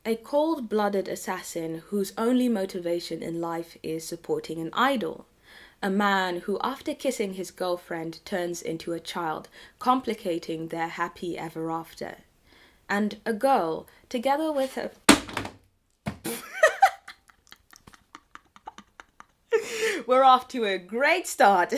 a cold-blooded assassin whose only motivation in life is supporting an idol. A man who, after kissing his girlfriend, turns into a child, complicating their happy ever after. And a girl, together with her... We're off to a great start!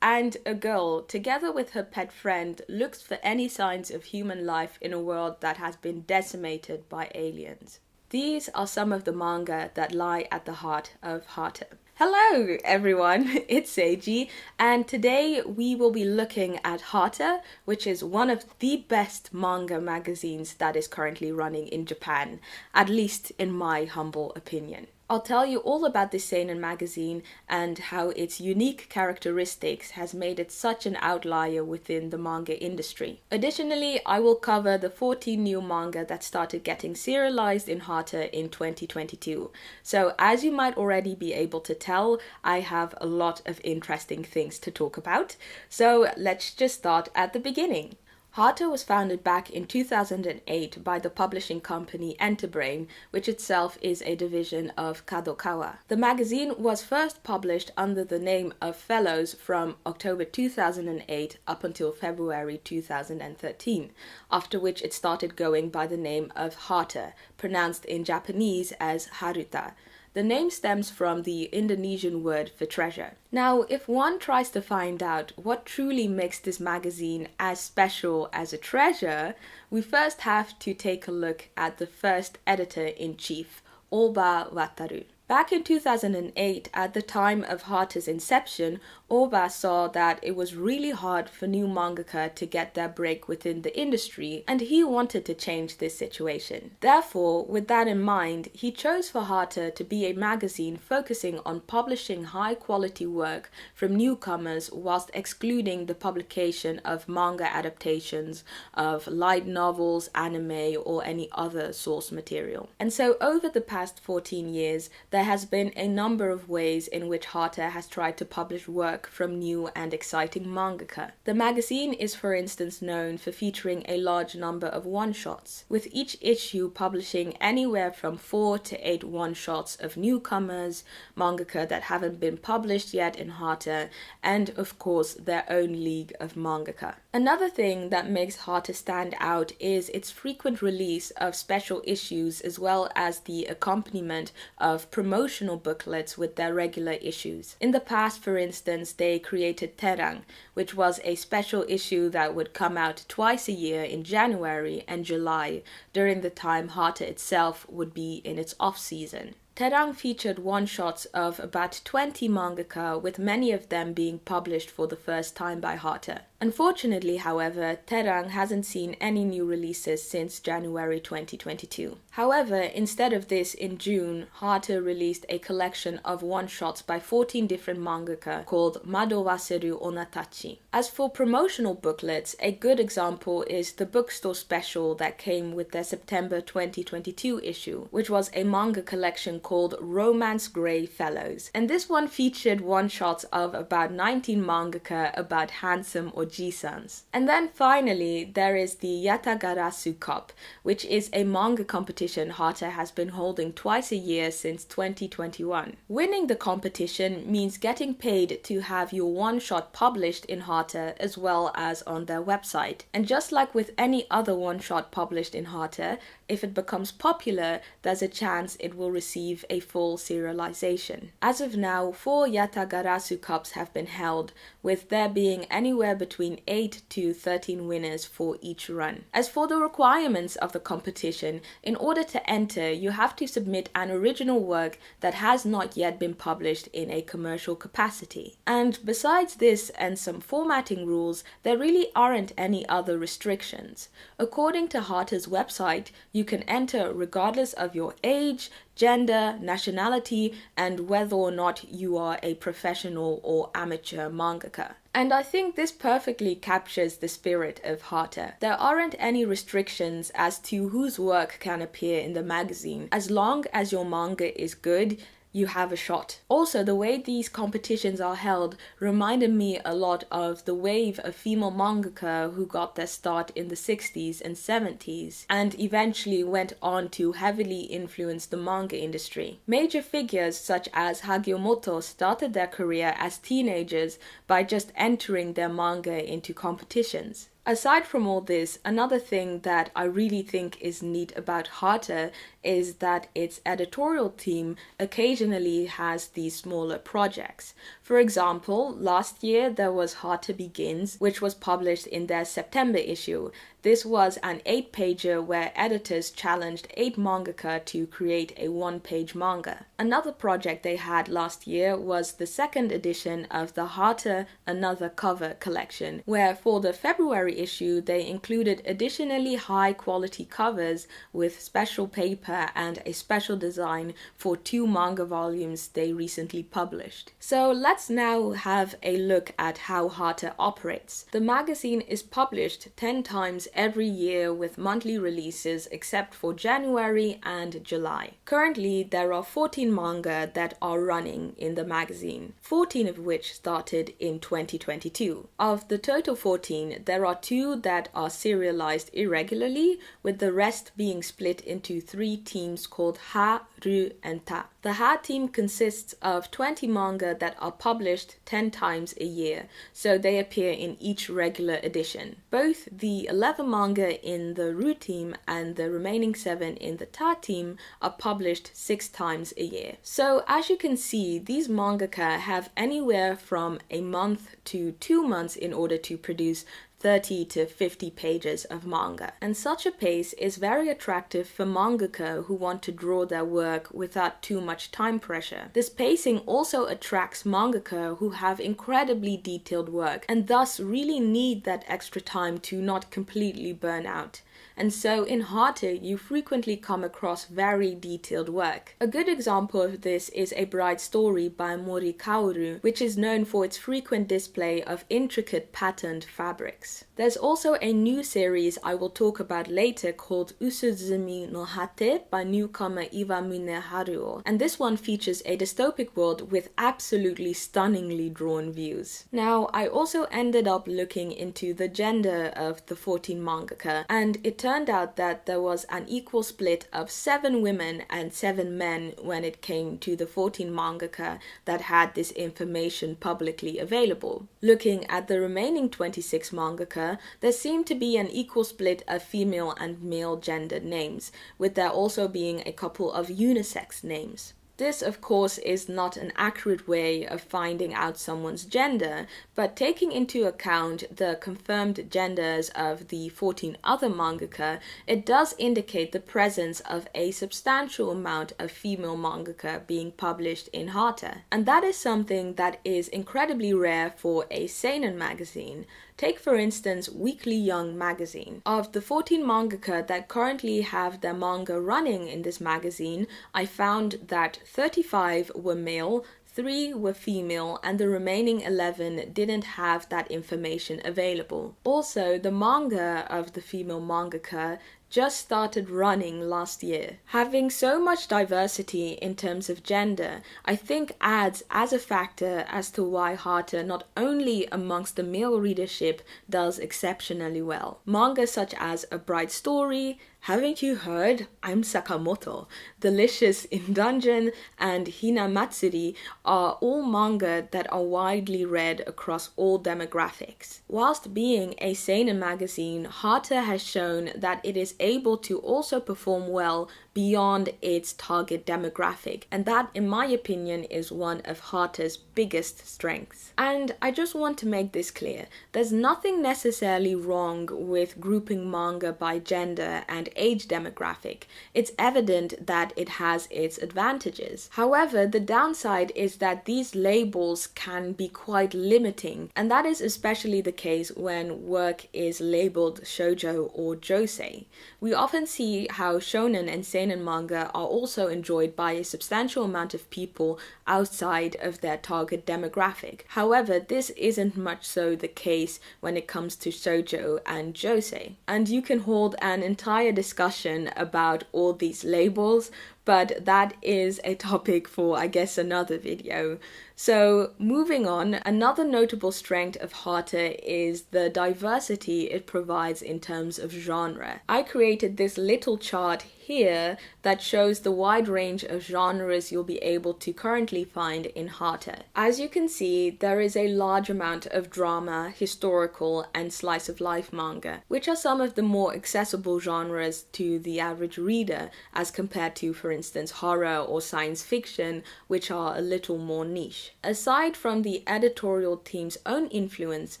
And a girl, together with her pet friend, looks for any signs of human life in a world that has been decimated by aliens. These are some of the manga that lie at the heart of Hata. Hello everyone, it's Seiji, and today we will be looking at Hata, which is one of the best manga magazines that is currently running in Japan, at least in my humble opinion. I'll tell you all about this seinen magazine and how its unique characteristics has made it such an outlier within the manga industry. Additionally, I will cover the 14 new manga that started getting serialized in Hata in 2022. So as you might already be able to tell, I have a lot of interesting things to talk about. So let's just start at the beginning. Hata was founded back in 2008 by the publishing company Enterbrain, which itself is a division of Kadokawa. The magazine was first published under the name of Fellows from October 2008 up until February 2013, after which it started going by the name of Hata, pronounced in Japanese as Haruta. The name stems from the Indonesian word for treasure. Now, if one tries to find out what truly makes this magazine as special as a treasure, we first have to take a look at the first editor-in-chief, Oba Wataru. Back in 2008, at the time of Hata's inception, Oba saw that it was really hard for new mangaka to get their break within the industry, and he wanted to change this situation. Therefore, with that in mind, he chose for Hata to be a magazine focusing on publishing high-quality work from newcomers whilst excluding the publication of manga adaptations of light novels, anime, or any other source material. And so over the past 14 years, there has been a number of ways in which Hata has tried to publish work from new and exciting mangaka. The magazine is, for instance, known for featuring a large number of one-shots, with each issue publishing anywhere from 4 to 8 one-shots of newcomers, mangaka that haven't been published yet in Hata, and of course their own league of mangaka. Another thing that makes Hata stand out is its frequent release of special issues as well as the accompaniment of promotional booklets with their regular issues. In the past, for instance, they created Terang, which was a special issue that would come out twice a year in January and July, during the time Hata itself would be in its off-season. Terang featured one-shots of about 20 mangaka, with many of them being published for the first time by Hata. Unfortunately, however, Terang hasn't seen any new releases since January 2022. However, instead of this, in June, Hata released a collection of one-shots by 14 different mangaka called Madowaseru Onatachi. As for promotional booklets, a good example is the bookstore special that came with their September 2022 issue, which was a manga collection called Romance Grey Fellows. And this one featured one-shots of about 19 mangaka about handsome or G-sans. And then finally, there is the Yatagarasu Cup, which is a manga competition Hata has been holding twice a year since 2021. Winning the competition means getting paid to have your one-shot published in Hata as well as on their website. And just like with any other one-shot published in Hata, if it becomes popular, there's a chance it will receive a full serialization. As of now, 4 Yatagarasu Cups have been held, with there being anywhere between 8 to 13 winners for each run. As for the requirements of the competition, in order to enter, you have to submit an original work that has not yet been published in a commercial capacity. And besides this and some formatting rules, there really aren't any other restrictions. According to Hata's website, you can enter regardless of your age, gender, nationality, and whether or not you are a professional or amateur mangaka. And I think this perfectly captures the spirit of Hata. There aren't any restrictions as to whose work can appear in the magazine. As long as your manga is good, you have a shot. Also, the way these competitions are held reminded me a lot of the wave of female mangaka who got their start in the 60s and 70s and eventually went on to heavily influence the manga industry. Major figures such as Hagiomoto started their career as teenagers by just entering their manga into competitions. Aside from all this, another thing that I really think is neat about Hata is that its editorial team occasionally has these smaller projects. For example, last year there was Hata Begins, which was published in their September issue. This was an 8-pager where editors challenged 8 mangaka to create a 1-page manga. Another project they had last year was the 2nd edition of the Hata Another Cover collection, where for the February issue they included additionally high quality covers with special paper and a special design for 2 manga volumes they recently published. So let's now have a look at how Hata operates. The magazine is published 10 times every year with monthly releases except for January and July. Currently there are 14 manga that are running in the magazine, 14 of which started in 2022. Of the total 14, there are 2 that are serialized irregularly, with the rest being split into 3 teams called Ha, Ru, and Ta. The Ha team consists of 20 manga that are published 10 times a year, so they appear in each regular edition. Both the 11 manga in the Ru team and the remaining 7 in the Ta team are published 6 times a year. So as you can see, these mangaka have anywhere from a month to 2 months in order to produce 30 to 50 pages of manga. And such a pace is very attractive for mangaka who want to draw their work without too much time pressure. This pacing also attracts mangaka who have incredibly detailed work and thus really need that extra time to not completely burn out. And so in Hata, you frequently come across very detailed work. A good example of this is A Bride's Story by Mori Kaoru, which is known for its frequent display of intricate patterned fabrics. There's also a new series I will talk about later called Usuzumi no Hate by newcomer Iwamune Haruo, and this one features a dystopic world with absolutely stunningly drawn views. Now, I also ended up looking into the gender of the 14 mangaka, and it turned out that there was an equal split of 7 women and 7 men when it came to the 14 mangaka that had this information publicly available. Looking at the remaining 26 mangaka, there seemed to be an equal split of female and male gendered names, with there also being a couple of unisex names. This, of course, is not an accurate way of finding out someone's gender, but taking into account the confirmed genders of the 14 other mangaka, it does indicate the presence of a substantial amount of female mangaka being published in Hata. And that is something that is incredibly rare for a seinen magazine. Take for instance Weekly Young magazine. Of the 14 mangaka that currently have their manga running in this magazine, I found that 35 were male, 3 were female, and the remaining 11 didn't have that information available. Also, the manga of the female mangaka just started running last year. Having so much diversity in terms of gender, I think adds as a factor as to why Hata not only amongst the male readership does exceptionally well. Manga such as A Bride's Story, Haven't You Heard? I'm Sakamoto, Delicious in Dungeon, and Hinamatsuri are all manga that are widely read across all demographics. Whilst being a seinen magazine, Hata has shown that it is able to also perform well beyond its target demographic, and that, in my opinion, is one of Hata's biggest strengths. And I just want to make this clear. There's nothing necessarily wrong with grouping manga by gender and age demographic. It's evident that it has its advantages. However, the downside is that these labels can be quite limiting, and that is especially the case when work is labeled shoujo or josei. We often see how shonen and seinen manga are also enjoyed by a substantial amount of people outside of their target demographic. However, this isn't much so the case when it comes to shoujo and josei. And you can hold an entire discussion about all these labels, but that is a topic for, I guess, another video. So moving on, another notable strength of Hata is the diversity it provides in terms of genre. I created this little chart here that shows the wide range of genres you'll be able to currently find in Hata. As you can see, there is a large amount of drama, historical, and slice of life manga, which are some of the more accessible genres to the average reader as compared to, for instance, horror or science fiction, which are a little more niche. Aside from the editorial team's own influence,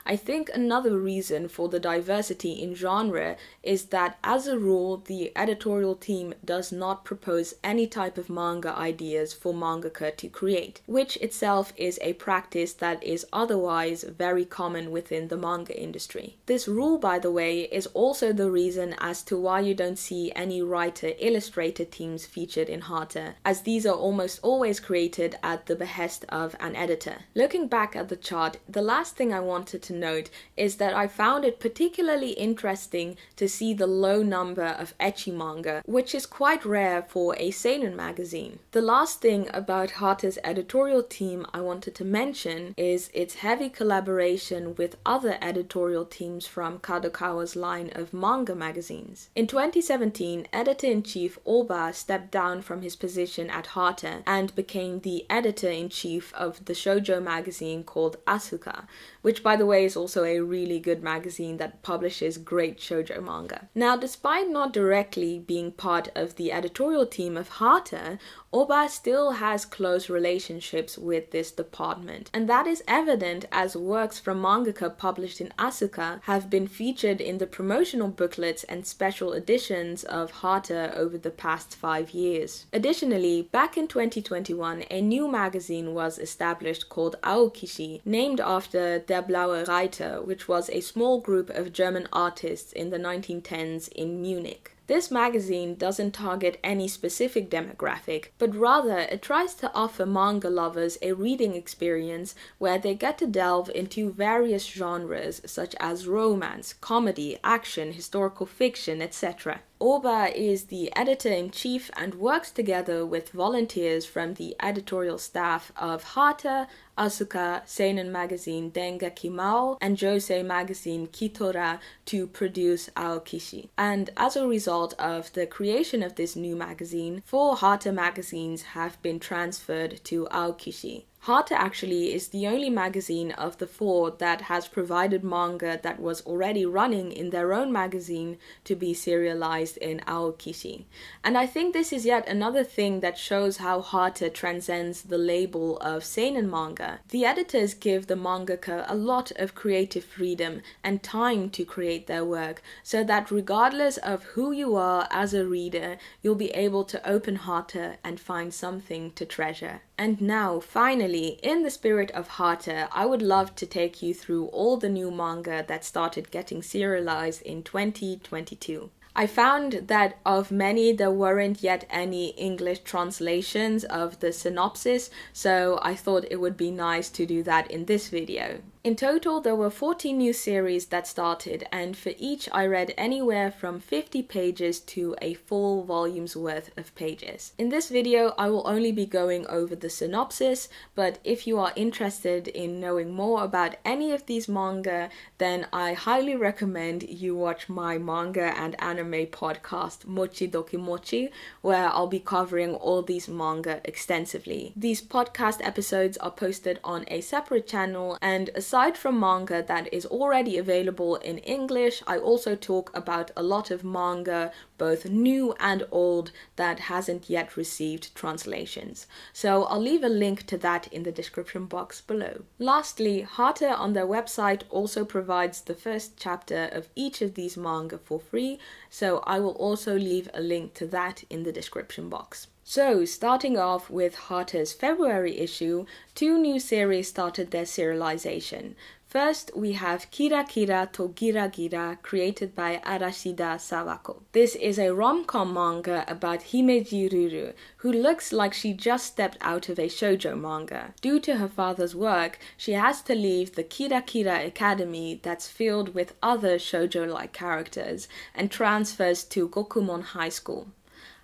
I think another reason for the diversity in genre is that, as a rule, the editorial team does not propose any type of manga ideas for mangaka to create, which itself is a practice that is otherwise very common within the manga industry. This rule, by the way, is also the reason as to why you don't see any writer-illustrator teams featured in Hata, as these are almost always created at the behest of an editor. Looking back at the chart, the last thing I wanted to note is that I found it particularly interesting to see the low number of ecchi manga, which is quite rare for a seinen magazine. The last thing about Hata's editorial team I wanted to mention is its heavy collaboration with other editorial teams from Kadokawa's line of manga magazines. In 2017, editor-in-chief Oba stepped down from his position at Hata and became the editor-in-chief of the shoujo magazine called Asuka, which by the way is also a really good magazine that publishes great shoujo manga. Now, despite not directly being part of the editorial team of Hata, Oba still has close relationships with this department, and that is evident as works from mangaka published in Asuka have been featured in the promotional booklets and special editions of Hata over the past 5 years. Additionally, back in 2021, a new magazine was established called Aokishi, named after Der Blaue Reiter, which was a small group of German artists in the 1910s in Munich. This magazine doesn't target any specific demographic, but rather it tries to offer manga lovers a reading experience where they get to delve into various genres such as romance, comedy, action, historical fiction, etc. Oba is the editor-in-chief and works together with volunteers from the editorial staff of Hata, Asuka, seinen magazine Dengeki Mao, and josei magazine Kitora to produce Aokishi. And as a result of the creation of this new magazine, 4 Hata magazines have been transferred to Aokishi. Hata actually is the only magazine of the 4 that has provided manga that was already running in their own magazine to be serialized in Aokishi. And I think this is yet another thing that shows how Hata transcends the label of seinen manga. The editors give the mangaka a lot of creative freedom and time to create their work, so that regardless of who you are as a reader, you'll be able to open Hata and find something to treasure. And now, finally, in the spirit of Hata, I would love to take you through all the new manga that started getting serialized in 2022. I found that of many there weren't yet any English translations of the synopsis, so I thought it would be nice to do that in this video. In total, there were 14 new series that started, and for each I read anywhere from 50 pages to a full volume's worth of pages. In this video, I will only be going over the synopsis, but if you are interested in knowing more about any of these manga, then I highly recommend you watch my manga and anime podcast, Mochi Doki Mochi, where I'll be covering all these manga extensively. These podcast episodes are posted on a separate channel, and aside from manga that is already available in English, I also talk about a lot of manga, both new and old, that hasn't yet received translations. So I'll leave a link to that in the description box below. Lastly, Hata on their website also provides the first chapter of each of these manga for free, so I will also leave a link to that in the description box. So, starting off with Hata's February issue, 2 new series started their serialization. First, we have Kirakira to Giragira, created by Arashida Sawako. This is a rom-com manga about Himeji Ruru, who looks like she just stepped out of a shoujo manga. Due to her father's work, she has to leave the Kirakira Academy that's filled with other shoujo-like characters and transfers to Gokumon High School.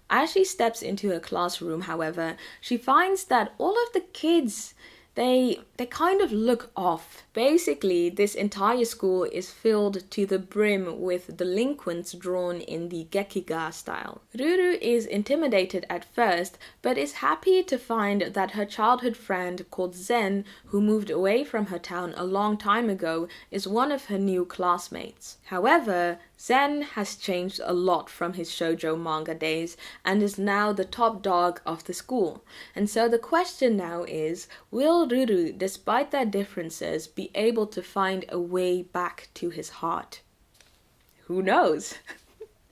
As she steps into her classroom, however, she finds that all of the kids, they kind of look off. Basically, this entire school is filled to the brim with delinquents drawn in the Gekiga style. Ruru is intimidated at first, but is happy to find that her childhood friend called Zen, who moved away from her town a long time ago, is one of her new classmates. However, Zen has changed a lot from his shoujo manga days and is now the top dog of the school. And so the question now is, will Ruru, despite their differences, be able to find a way back to his heart? Who knows?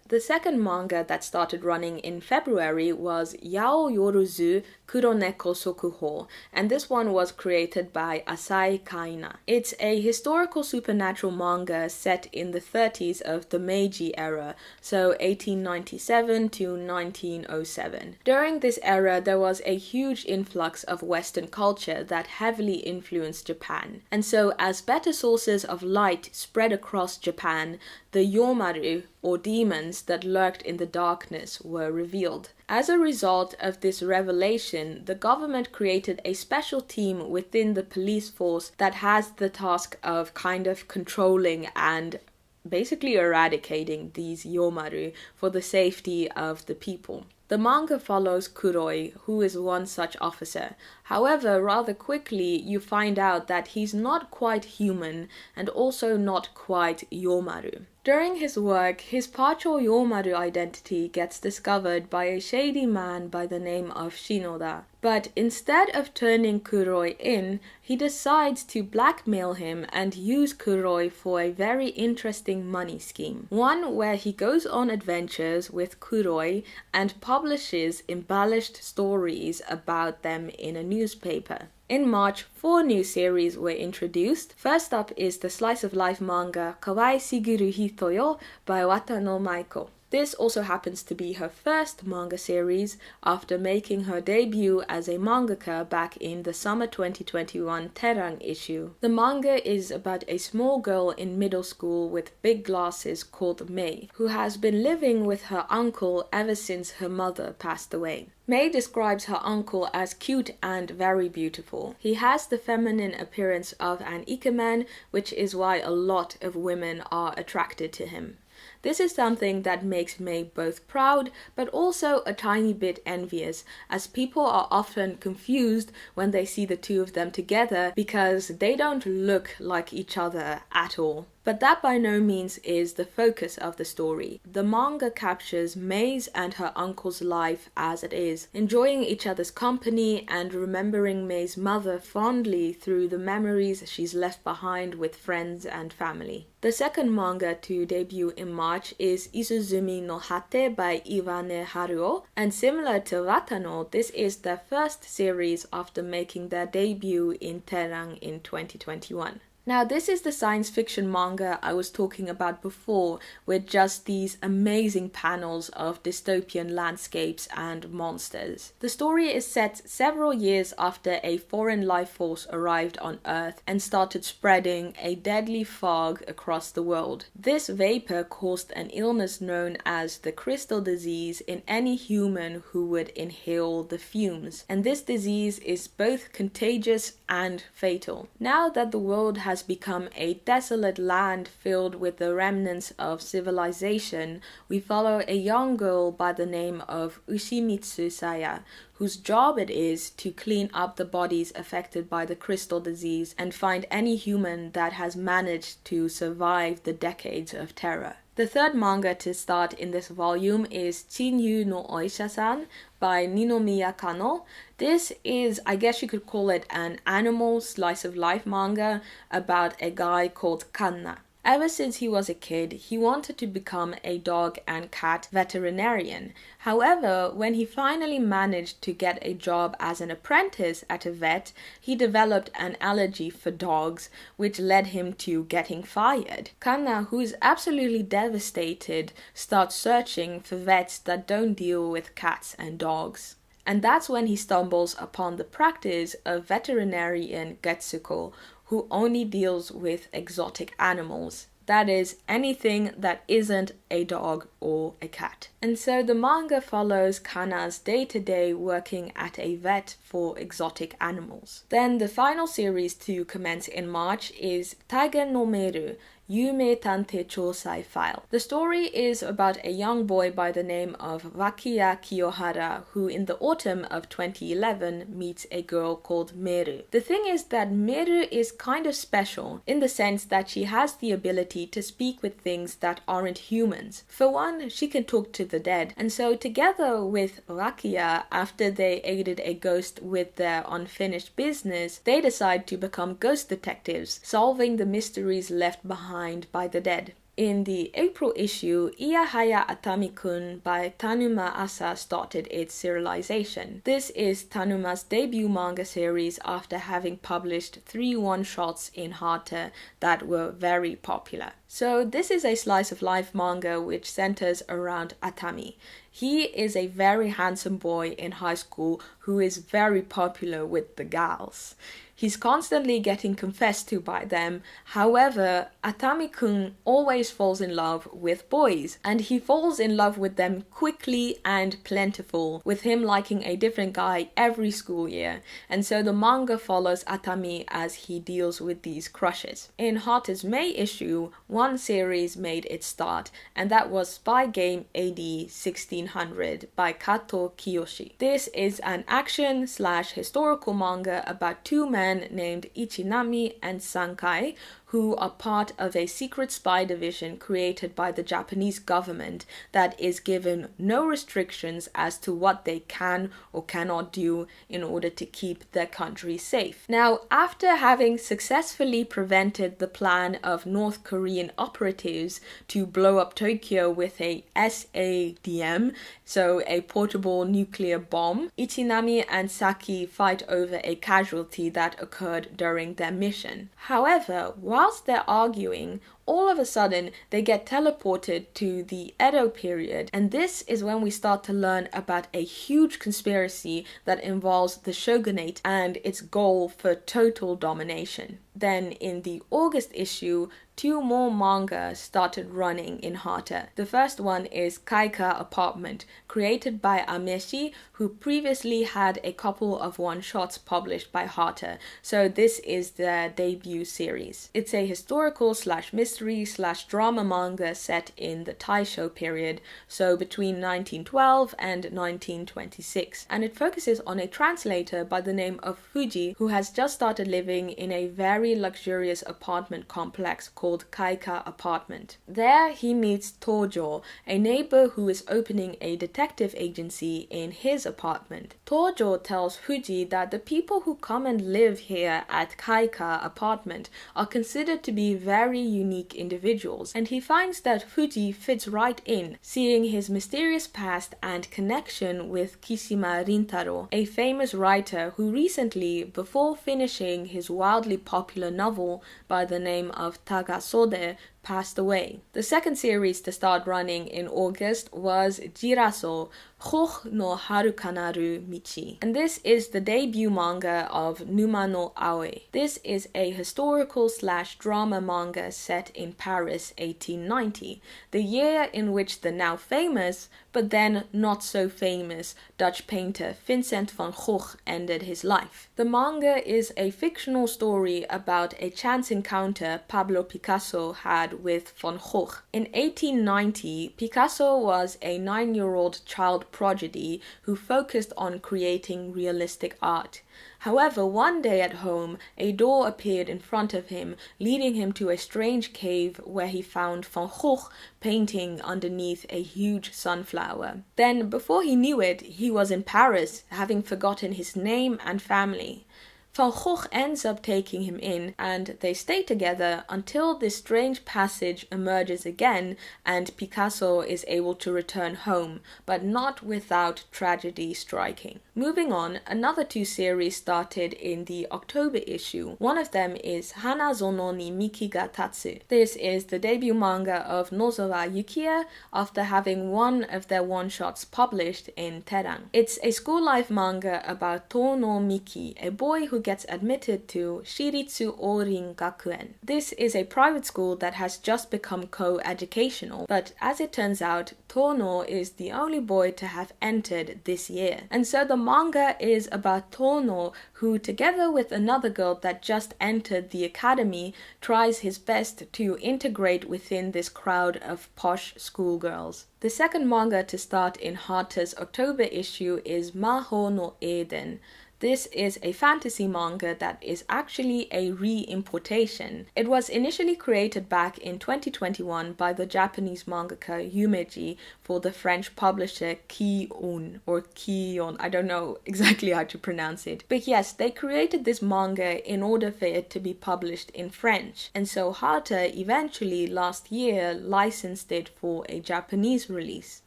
The second manga that started running in February was Yaoyorozu Kuroneko Sokuhou, and this one was created by Asai Kaina. It's a historical supernatural manga set in the 30s of the Meiji era, so 1897 to 1907. During this era, there was a huge influx of Western culture that heavily influenced Japan, and so as better sources of light spread across Japan, the Yomaru, or demons that lurked in the darkness, were revealed. As a result of this revelation, the government created a special team within the police force that has the task of kind of controlling and basically eradicating these Yomaru for the safety of the people. The manga follows Kuroi, who is one such officer. However, rather quickly you find out that he's not quite human and also not quite Yomaru. During his work, his partial Yomaru identity gets discovered by a shady man by the name of Shinoda. But instead of turning Kuroi in, he decides to blackmail him and use Kuroi for a very interesting money scheme. One where he goes on adventures with Kuroi and publishes embellished stories about them in a newspaper. In March, 4 new series were introduced. First up is the slice of life manga Kawaisugiru Hito by Watano Maiko. This also happens to be her first manga series after making her debut as a mangaka back in the summer 2021 Terang issue. The manga is about a small girl in middle school with big glasses called Mei, who has been living with her uncle ever since her mother passed away. Mei describes her uncle as cute and very beautiful. He has the feminine appearance of an ikemen, which is why a lot of women are attracted to him. This is something that makes Mei both proud but also a tiny bit envious, as people are often confused when they see the two of them together because they don't look like each other at all. But that by no means is the focus of the story. The manga captures Mei's and her uncle's life as it is, enjoying each other's company and remembering Mei's mother fondly through the memories she's left behind with friends and family. The second manga to debut in March is Usuzumi no Hate by Iwane Haruo, and similar to Watano, this is their first series after making their debut in Terang in 2021. Now, this is the science fiction manga I was talking about before, with just these amazing panels of dystopian landscapes and monsters. The story is set several years after a foreign life force arrived on Earth and started spreading a deadly fog across the world. This vapor caused an illness known as the crystal disease in any human who would inhale the fumes, and this disease is both contagious and fatal. Now that the world has become a desolate land filled with the remnants of civilization, we follow a young girl by the name of Ushimitsu Saya, whose job it is to clean up the bodies affected by the crystal disease and find any human that has managed to survive the decades of terror. The third manga to start in this volume is Chinjuu no Oisha-san by Ninomiya Kano. This is, I guess you could call it, an animal slice of life manga about a guy called Kanna. Ever since he was a kid, he wanted to become a dog and cat veterinarian. However, when he finally managed to get a job as an apprentice at a vet, he developed an allergy for dogs, which led him to getting fired. Kanna, who is absolutely devastated, starts searching for vets that don't deal with cats and dogs. And that's when he stumbles upon the practice of veterinarian Getsuko, who only deals with exotic animals. That is, anything that isn't a dog or a cat. And so the manga follows Kana's day-to-day working at a vet for exotic animals. Then the final series to commence in March is Taigan no Meru, Yuumei Tantei Chousai File. The story is about a young boy by the name of Wakiya Kiyohara, who in the autumn of 2011 meets a girl called Meru. The thing is that Meru is kind of special in the sense that she has the ability to speak with things that aren't humans. For one, she can talk to the dead, and so together with Wakiya, after they aided a ghost with their unfinished business, they decide to become ghost detectives, solving the mysteries left behind by the dead. In the April issue, Iyahaya Atami-kun by Tanuma Asa started its serialization. This is Tanuma's debut manga series after having published 3 one-shots in Hata that were very popular. So this is a slice of life manga which centers around Atami. He is a very handsome boy in high school who is very popular with the gals. He's constantly getting confessed to by them. However, Atami-kun always falls in love with boys, and he falls in love with them quickly and plentiful, with him liking a different guy every school year. And so the manga follows Atami as he deals with these crushes. In Hata's May issue, one series made its start, and that was Spy Game A.D. 1600 by Kato Kiyoshi. This is an action/historical manga about 2 men named Ichinami and Sankai, who are part of a secret spy division created by the Japanese government that is given no restrictions as to what they can or cannot do in order to keep their country safe. Now, after having successfully prevented the plan of North Korean operatives to blow up Tokyo with a SADM, so a portable nuclear bomb, Ichinami and Saki fight over a casualty that occurred during their mission. However, whilst they're arguing, all of a sudden they get teleported to the Edo period, and this is when we start to learn about a huge conspiracy that involves the shogunate and its goal for total domination. Then in the August issue, 2 more manga started running in Hata. The first one is Kaika Apartment, created by Ameshi, who previously had a couple of one-shots published by Hata, so this is their debut series. It's a historical/mystery/drama manga set in the Taisho period, so between 1912 and 1926, and it focuses on a translator by the name of Fuji, who has just started living in a very luxurious apartment complex called Kaika Apartment. There he meets Tojo, a neighbor who is opening a detective agency in his apartment. Tojo tells Fuji that the people who come and live here at Kaika Apartment are considered to be very unique individuals, and he finds that Fuji fits right in, seeing his mysterious past and connection with Kishima Rintaro, a famous writer who recently, before finishing his wildly popular novel by the name of Tagasode, passed away. The second series to start running in August was Jirasol, Gogh no Harukanaru Michi. And this is the debut manga of Numa no Aoi. This is a historical/drama manga set in Paris 1890, the year in which the now famous, but then not so famous, Dutch painter Vincent van Gogh ended his life. The manga is a fictional story about a chance encounter Pablo Picasso had with van Gogh. In 1890, Picasso was a 9-year-old child prodigy who focused on creating realistic art. However, one day at home, a door appeared in front of him, leading him to a strange cave where he found Van Gogh painting underneath a huge sunflower. Then, before he knew it, he was in Paris, having forgotten his name and family. Van Gogh ends up taking him in, and they stay together until this strange passage emerges again and Picasso is able to return home, but not without tragedy striking. Moving on, another 2 series started in the October issue. One of them is Hanazono ni Miki ga Tatsu. This is the debut manga of Nozawa Yukiya after having one of their one-shots published in Terang. It's a school life manga about Tono Miki, a boy who gets admitted to Shiritsu Orin Gakuen. This is a private school that has just become co-educational, but as it turns out, Tono is the only boy to have entered this year. And so the manga is about Tono, who together with another girl that just entered the academy, tries his best to integrate within this crowd of posh schoolgirls. The second manga to start in Hata's October issue is Mahou no Eden. This is a fantasy manga that is actually a re-importation. It was initially created back in 2021 by the Japanese mangaka Yuumei for the French publisher Ki-on or Ki-on. I don't know exactly how to pronounce it. But yes, they created this manga in order for it to be published in French. And so Hata eventually last year licensed it for a Japanese release.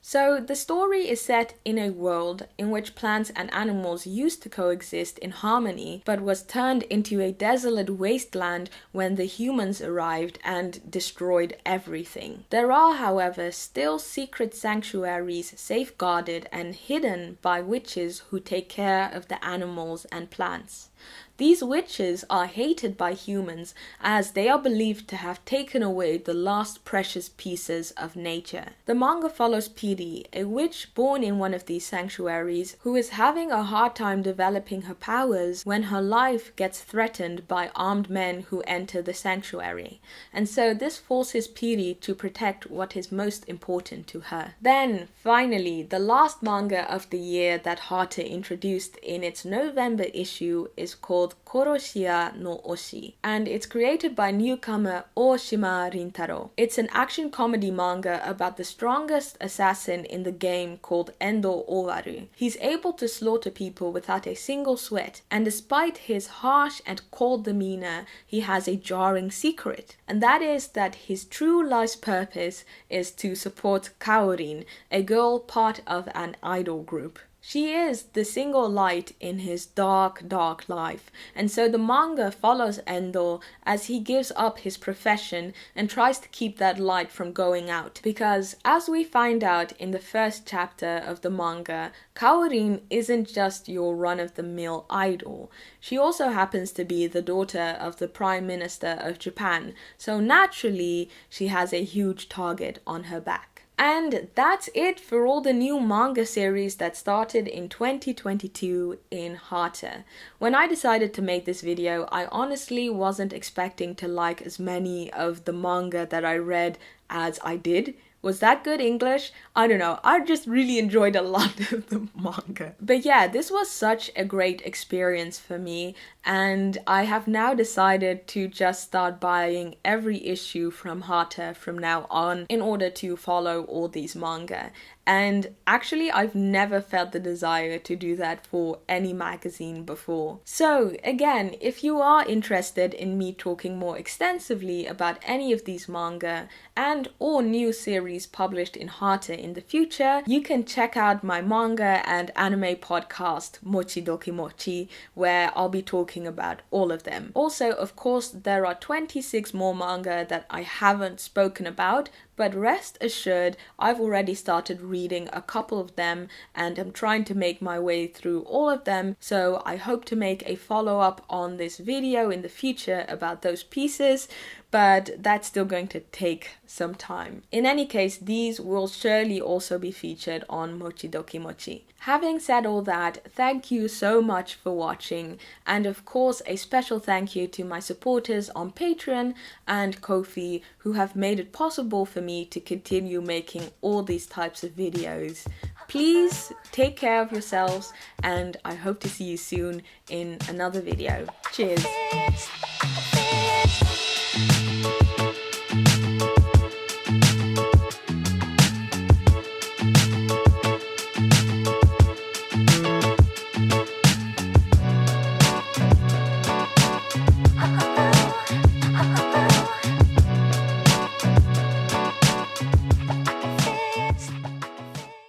So the story is set in a world in which plants and animals used to coexist in harmony, but was turned into a desolate wasteland when the humans arrived and destroyed everything. There are, however, still secret sanctuaries safeguarded and hidden by witches who take care of the animals and plants. These witches are hated by humans as they are believed to have taken away the last precious pieces of nature. The manga follows Piri, a witch born in one of these sanctuaries, who is having a hard time developing her powers when her life gets threatened by armed men who enter the sanctuary. And so this forces Piri to protect what is most important to her. Then, finally, the last manga of the year that Hata introduced in its November issue is called Koroshiya no Oshi, and it's created by newcomer Oshima Rintaro. It's an action comedy manga about the strongest assassin in the game called Endo Owaru. He's able to slaughter people without a single sweat, and despite his harsh and cold demeanor, he has a jarring secret, and that is that his true life's purpose is to support Kaorin, a girl part of an idol group. She is the single light in his dark life, and so the manga follows Endo as he gives up his profession and tries to keep that light from going out. Because as we find out in the first chapter of the manga, Kaorin isn't just your run-of-the-mill idol. She also happens to be the daughter of the Prime Minister of Japan, so naturally she has a huge target on her back. And that's it for all the new manga series that started in 2022 in Hata. When I decided to make this video, I honestly wasn't expecting to like as many of the manga that I read as I did. Was that good English? I don't know. I just really enjoyed a lot of the manga. But yeah, this was such a great experience for me, and I have now decided to just start buying every issue from Hata from now on in order to follow all these manga. And actually, I've never felt the desire to do that for any magazine before. So again, if you are interested in me talking more extensively about any of these manga and or new series published in Hata in the future, you can check out my manga and anime podcast, Mochi Doki Mochi, where I'll be talking about all of them. Also, of course, there are 26 more manga that I haven't spoken about, but rest assured, I've already started reading a couple of them and I'm trying to make my way through all of them, so I hope to make a follow-up on this video in the future about those pieces, but that's still going to take some time. In any case, these will surely also be featured on Mochi Doki Mochi. Having said all that, thank you so much for watching, and of course a special thank you to my supporters on Patreon and Ko-fi who have made it possible for me to continue making all these types of videos. Please take care of yourselves, and I hope to see you soon in another video. Cheers!